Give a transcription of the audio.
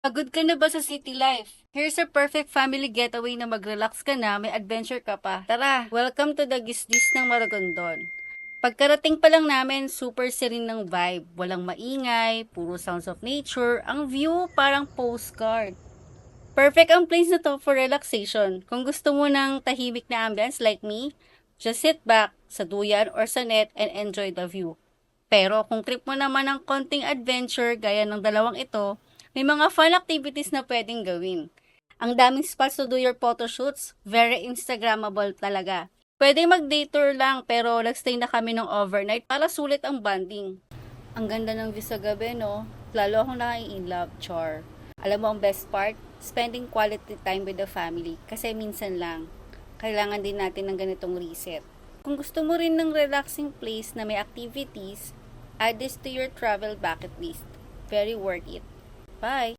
Pagod ka na ba sa city life? Here's a perfect family getaway na mag-relax ka na, may adventure ka pa. Tara, welcome to the Gisdis ng Maragondon. Pagkarating pa lang namin, super serene ng vibe. Walang maingay, puro sounds of nature, ang view parang postcard. Perfect ang place na to for relaxation. Kung gusto mo ng tahimik na ambience like me, just sit back sa duyan or sa net and enjoy the view. Pero kung trip mo naman ng konting adventure gaya ng dalawang ito, may mga fun activities na pwedeng gawin. Ang daming spots to do your photoshoots, very Instagrammable talaga. Pwede mag-day tour lang pero nagstay na kami ng overnight para sulit ang bonding. Ang ganda ng view sa gabi, no? Lalo akong nai-inlove, char. Alam mo ang best part? Spending quality time with the family. Kasi minsan lang, kailangan din natin ng ganitong reset. Kung gusto mo rin ng relaxing place na may activities, add this to your travel bucket list. Very worth it. Bye!